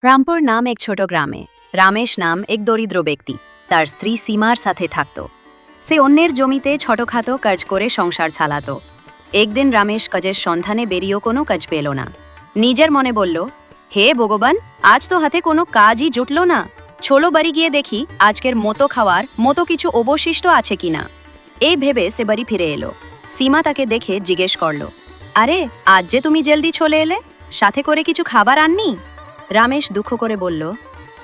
রামপুর নাম এক ছোট গ্রামে রামেশ নাম এক দরিদ্র ব্যক্তি তার স্ত্রী সীমার সাথে থাকত। সে অন্যের জমিতে ছোটখাটো কাজ করে সংসার চালাত। একদিন রামেশ কাজের সন্ধানে বেরিয়েও কোনো কাজ পেল না। নিজের মনে বলল, হে ভগবান, আজ তো হাতে কোনো কাজই জুটল না। ছোলো বাড়ি গিয়ে দেখি আজকের মতো খাওয়ার মতো কিছু অবশিষ্ট আছে কিনা। এই ভেবে সে বাড়ি ফিরে এলো। সীমা তাকে দেখে জিজ্ঞেস করল, আরে আজ যে তুমি জলদি চলে এলে, সাথে করে কিছু খাবার আননি? রামেশ দুঃখ করে বলল,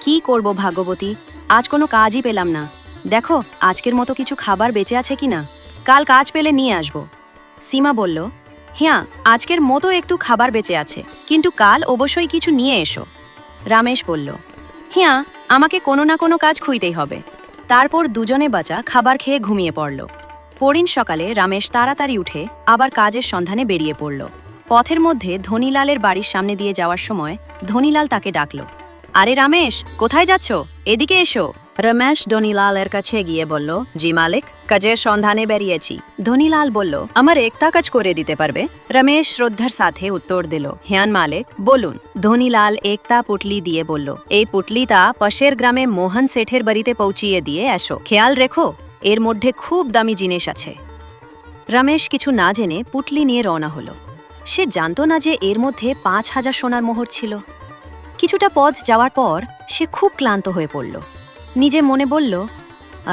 কি করব ভাগ্যবতী, আজ কোনো কাজই পেলাম না। দেখো আজকের মতো কিছু খাবার বেঁচে আছে কিনা, কাল কাজ পেলে নিয়ে আসব। সীমা বলল, হ্যাঁ আজকের মতো একটু খাবার বেঁচে আছে, কিন্তু কাল অবশ্যই কিছু নিয়ে এসো। রামেশ বলল, হ্যাঁ আমাকে কোনো না কোনো কাজ খুঁজতেই হবে। তারপর দুজনে বাঁচা খাবার খেয়ে ঘুমিয়ে পড়ল। পরদিন সকালে রামেশ তাড়াতাড়ি উঠে আবার কাজের সন্ধানে বেরিয়ে পড়ল। পথের মধ্যে ধনীলালের বাড়ির সামনে দিয়ে যাওয়ার সময় ধনীলাল তাকে ডাকল, আরে রামেশ, কোথায় যাচ্ছ? এদিকে এসো। রমেশ ধনীলালের কাছে গিয়ে বলল, জি মালিক, কাজের সন্ধানে বেরিয়েছি। ধনীলাল বলল, আমার একটা কাজ করে দিতে পারবে? রমেশ শ্রদ্ধার সাথে উত্তর দিল, হ্যাঁ মালিক, বলুন। ধনীলাল একটা পুটলি দিয়ে বলল, এই পুটলিটা পাশের গ্রামে মোহন শেঠের বাড়িতে পৌঁছিয়ে দিয়ে এসো। খেয়াল রেখো, এর মধ্যে খুব দামি জিনিস আছে। রমেশ কিছু না জেনে পুটলি নিয়ে রওনা হলো। সে জানত না যে এর মধ্যে ৫,০০০ সোনার মোহর ছিল। কিছুটা পথ যাওয়ার পর সে খুব ক্লান্ত হয়ে পড়ল। নিজে মনে বলল,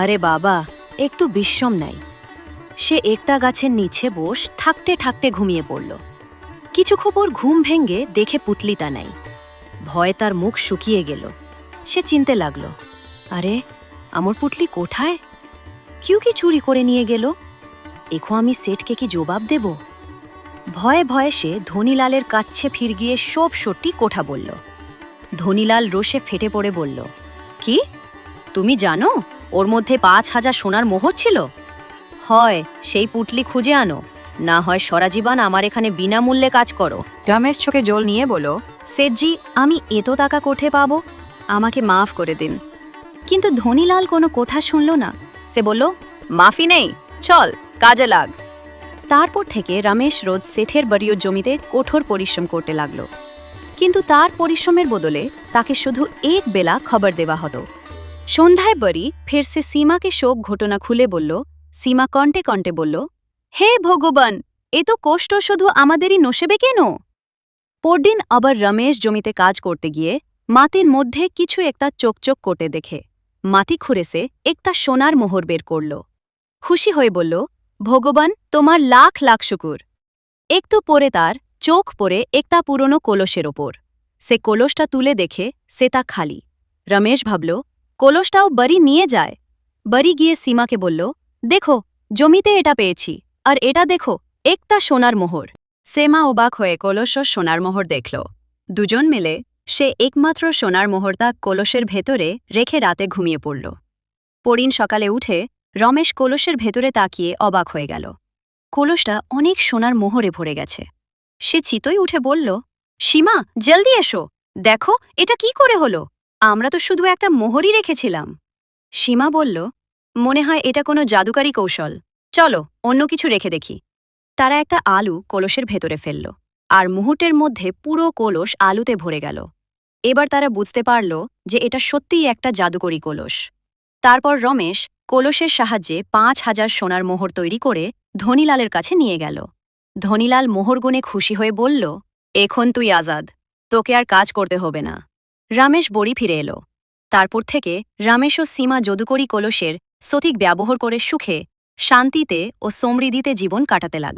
আরে বাবা, একটু বিশ্রাম নাই। সে একটা গাছের নিচে বস থাকতে থাকতে ঘুমিয়ে পড়ল। কিছুক্ষণ পর ঘুম ভেঙে দেখে পুটলিটা নাই। ভয়ে তার মুখ শুকিয়ে গেল। সে চিনতে লাগল, আরে আমার পুটলি কোথায়? কেউ কি চুরি করে নিয়ে গেল? এখন আমি সেটকে কি জবাব দেব? ভয়ে ভয়ে সে ধনীলালের কাছে ফির গিয়ে সব সত্যি কথা বলল। ধনীলাল রোষে ফেটে পড়ে বলল, কি, তুমি জানো ওর মধ্যে ৫,০০০ সোনার মোহর ছিল? হয় সেই পুটলি খুঁজে আনো, না হয় সারা জীবন আমার এখানে বিনামূল্যে কাজ করো। রমেশ চোখে জল নিয়ে বলল, সেটজি, আমি এত টাকা কোঠে পাবো? আমাকে মাফ করে দিন। কিন্তু ধনীলাল কোনো কথা শুনল না। সে বলল, মাফি নেই, চল কাজে লাগ। তারপর থেকে রমেশ রোজ শেঠের বাড়ির জমিতে কঠোর পরিশ্রম করতে লাগল। কিন্তু তার পরিশ্রমের বদলে তাকে শুধু এক বেলা খবর দেওয়া হতো। সন্ধ্যায় বাড়ি ফের সে সীমাকে সব ঘটনা খুলে বলল। সীমা কণ্ঠে কণ্ঠে বলল, হে ভগবান, এ তো কষ্ট শুধু আমাদেরই নসেবে কেন? পরদিন আবার রমেশ জমিতে কাজ করতে গিয়ে মাটির মধ্যে কিছু একটা চকচক করতে দেখে মাটি খুঁড়েছে একটা সোনার মোহর বের করল। খুশি হয়ে বলল, ভগবান তোমার লাখ লাখ শুকুর। একটু পরে তার চোখ পড়ে একটা পুরনো কলসের ওপর। সে কলসটা তুলে দেখে সে তা খালি। রমেশ ভাবল, কলসটাও বাড়ি নিয়ে যায়। বাড়ি গিয়ে সীমাকে বলল, দেখো জমিতে এটা পেয়েছি, আর এটা দেখো একটা সোনার মোহর। সেমা অবাক হয়ে কলস ও সোনার মোহর দেখল। দুজন মিলে সে একমাত্র সোনার মোহরটা কলসের ভেতরে রেখে রাতে ঘুমিয়ে পড়ল। পরদিন সকালে উঠে রমেশ কলসের ভেতরে তাকিয়ে অবাক হয়ে গেল। কলসটা অনেক সোনার মোহরে ভরে গেছে। সে চিতই উঠে বলল, সীমা, জলদি এসো, দেখো এটা কি করে হলো? আমরা তো শুধু একটা মোহরই রেখেছিলাম। সীমা বলল, মনে হয় এটা কোনো জাদুকারী কৌশল, চলো অন্য কিছু রেখে দেখি। তারা একটা আলু কলসের ভেতরে ফেলল, আর মুহূর্তের মধ্যে পুরো কলস আলুতে ভরে গেল। এবার তারা বুঝতে পারল যে এটা সত্যিই একটা জাদুকরী কলস। তারপর রমেশ কলসের সাহায্যে ৫,০০০ সোনার মোহর তৈরি করে ধনীলালের কাছে নিয়ে গেল। ধনীলাল মোহর গুণে খুশি হয়ে বলল, এখন তুই আজাদ, তোকে আর কাজ করতে হবে না। রমেশ বাড়ি ফিরে এলো। তারপর থেকে রমেশ ও সীমা জাদুকরী কলসের সঠিক ব্যবহার করে সুখে, শান্তিতে ও সমৃদ্ধিতে জীবন কাটাতে লাগল।